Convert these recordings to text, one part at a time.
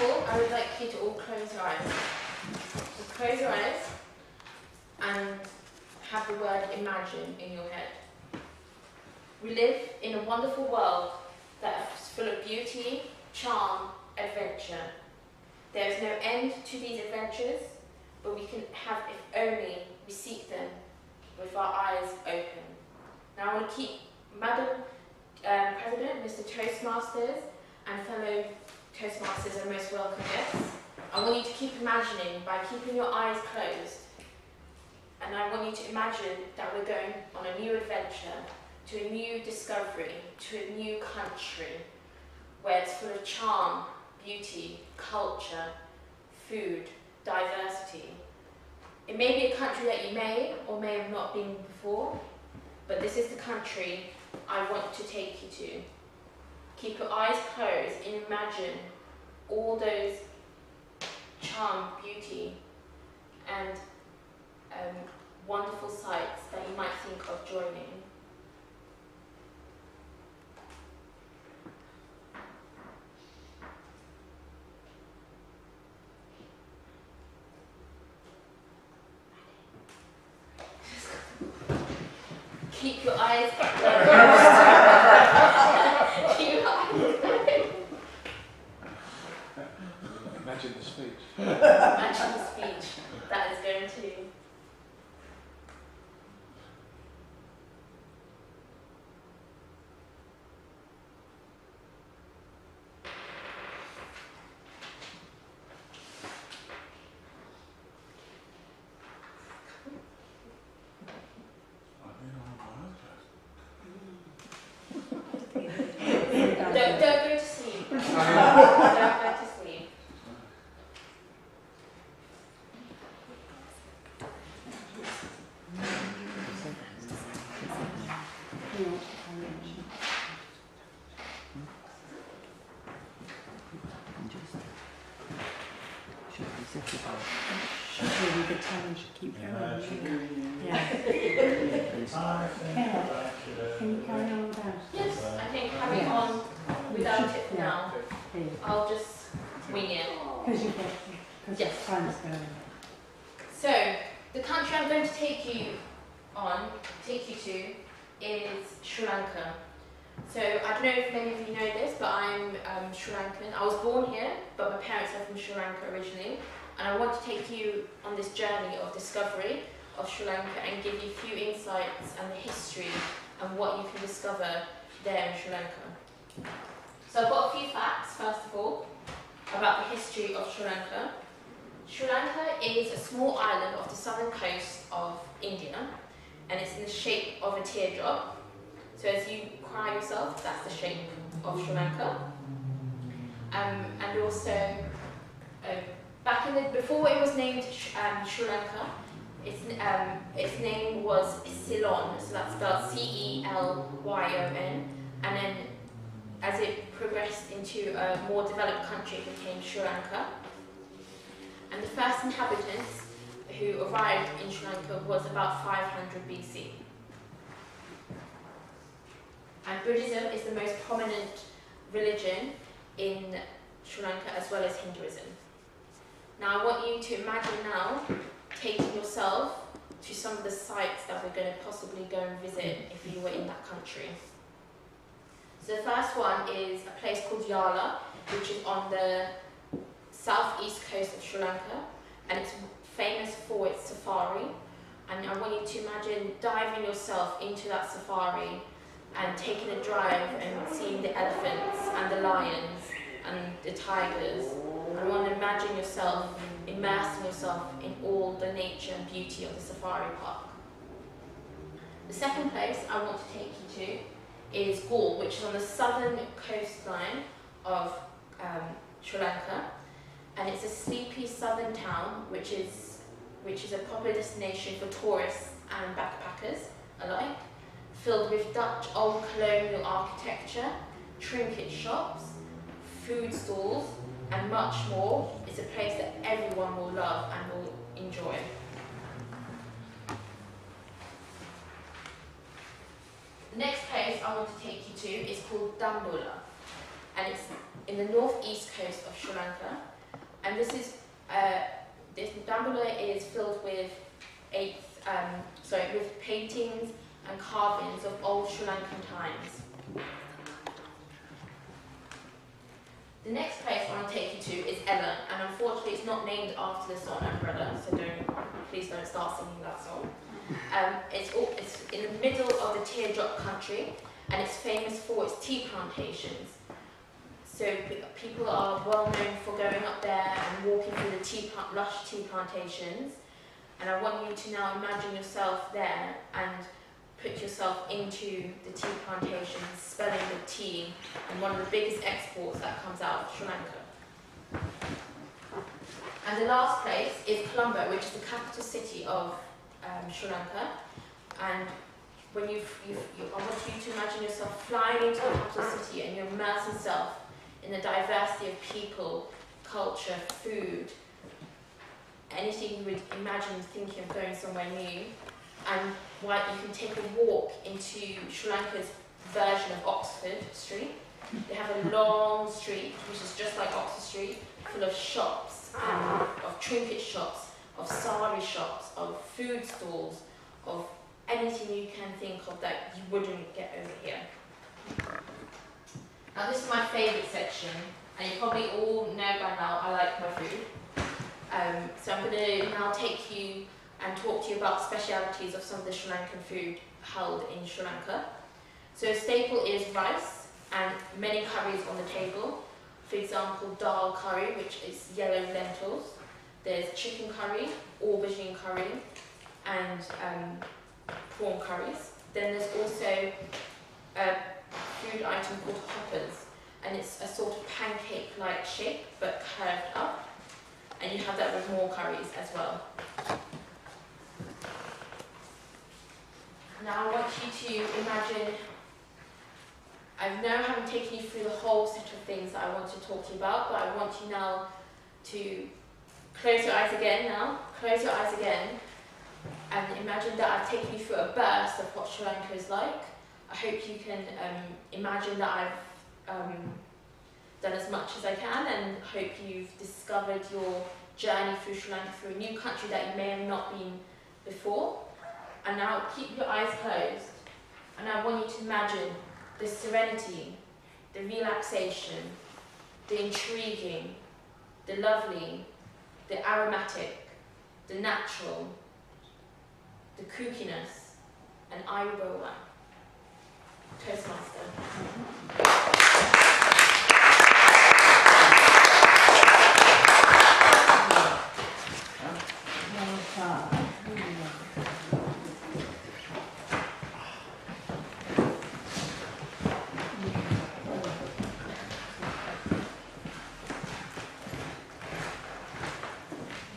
all, I would like you to all close your eyes. So close your eyes and have the word imagine in your head. We live in a wonderful world that is full of beauty, charm, adventure. There is no end to these adventures, but we can have if only we seek them with our eyes open. Now I want to keep Madam President, Mr. Toastmasters, and fellow Toastmasters and most welcome guests. I want you to keep imagining by keeping your eyes closed. And I want you to imagine that we're going on a new adventure, to a new discovery, to a new country, where it's full of charm, beauty, culture, food, diversity. It may be a country that you may or may have not been before, but this is the country I want to take you to. Keep your eyes closed and imagine all those charm, beauty, and wonderful sights that you might think of joining. Keep your eyes closed. Keep your eyes closed. Imagine the speech. Imagine the speech that is going to. Don't go to sleep. Don't go to sleep. The time should keep going. Yeah. Can you carry on with that? Yes, I think carrying on without it now. I'll just wing it. Because Yes. time's going. So, the country I'm going to take you to is Sri Lanka. So, I don't know if many of you know this, but I'm Sri Lankan. I was born here, but my parents are from Sri Lanka originally. And I want to take you on this journey of discovery of Sri Lanka and give you a few insights and the history and what you can discover there in Sri Lanka. So I've got a few facts, first of all, about the history of Sri Lanka. Sri Lanka is a small island off the southern coast of India, and it's in the shape of a teardrop. So as you cry yourself, that's the shape of Sri Lanka. And also, before it was named Sri Lanka, its name was Ceylon, so that's spelled C-E-L-Y-O-N, and then as it progressed into a more developed country, it became Sri Lanka. And the first inhabitants who arrived in Sri Lanka was about 500 BC. And Buddhism is the most prominent religion in Sri Lanka, as well as Hinduism. Now I want you to imagine now taking yourself to some of the sites that we're going to possibly go and visit if you were in that country. So the first one is a place called Yala, which is on the southeast coast of Sri Lanka, and it's famous for its safari. And I want you to imagine diving yourself into that safari and taking a drive and seeing the elephants and the lions and the tigers. I want to imagine yourself immersing yourself in all the nature and beauty of the safari park. The second place I want to take you to is Galle, which is on the southern coastline of Sri Lanka, and it's a sleepy southern town which is a popular destination for tourists and backpackers alike, filled with Dutch old colonial architecture, trinket shops, food stalls, and much more. It's a place that everyone will love and will enjoy. The next place I want to take you to is called Dambulla, and it's in the northeast coast of Sri Lanka, And this is this down below is filled with with paintings and carvings of old Sri Lankan times. The next place I want to take you to is Ella, and unfortunately it's not named after the song Umbrella, so please don't start singing that song. It's in the middle of the teardrop country, and it's famous for its tea plantations. So people are well known for going up there and walking through the lush tea plantations. And I want you to now imagine yourself there and put yourself into the tea plantations, smelling the tea, and one of the biggest exports that comes out of Sri Lanka. And the last place is Colombo, which is the capital city of Sri Lanka. And when I want you to imagine yourself flying into the capital city and you immerse yourself in the diversity of people, culture, food, anything you would imagine thinking of going somewhere new. And you can take a walk into Sri Lanka's version of Oxford Street. They have a long street, which is just like Oxford Street, full of shops, of trinket shops, of sari shops, of food stalls, of anything you can think of that you wouldn't get over here. Now this is my favourite section, and you probably all know by now I like my food. So I'm going to now take you and talk to you about specialities of some of the Sri Lankan food held in Sri Lanka. So a staple is rice and many curries on the table. For example, dal curry, which is yellow lentils. There's chicken curry, aubergine curry, and prawn curries. Then there's also a food item called hoppers, and it's a sort of pancake-like shape but curved up. And you have that with more curries as well. Now I want you to imagine, I now haven't taken you through the whole set of things that I want to talk to you about, but I want you now to close your eyes again and imagine that I've taken you through a burst of what Sri Lanka is like. I hope you can imagine that I've done as much as I can, and hope you've discovered your journey through Sri Lanka, through a new country that you may have not been before. And now keep your eyes closed, and I want you to imagine the serenity, the relaxation, the intriguing, the lovely, the aromatic, the natural, the kookiness, and Ayubowa. Toastmaster.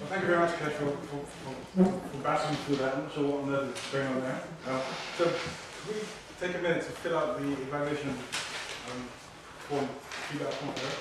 Thank you very much, Kesh, for bashing through that. I'm not sure what on earth is going on there. So, can we take a minute to fill out the evaluation form, feedback form for that?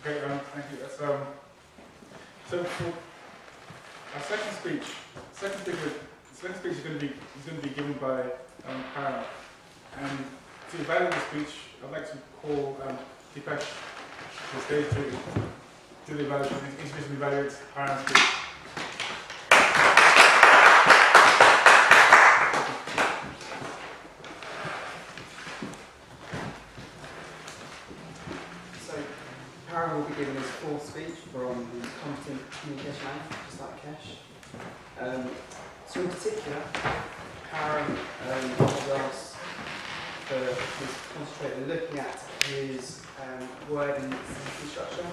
Okay, thank you. That's, so for our second speech is going to be given by Karen. And to evaluate the speech, I'd like to call Kesh to the stage to do the evaluation. Introduce and evaluate Karen's speech. speech from the competent communication man, just like Kesh. So in particular, Karen was asked for his concentrate on looking at his word and sentence structure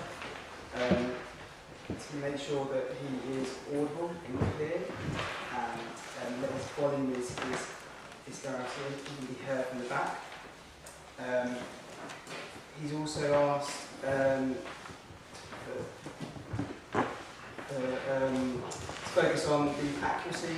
to make sure that he is audible and clear, and that his volume is sterile, so he can be heard from the back. He's also asked to focus on the accuracy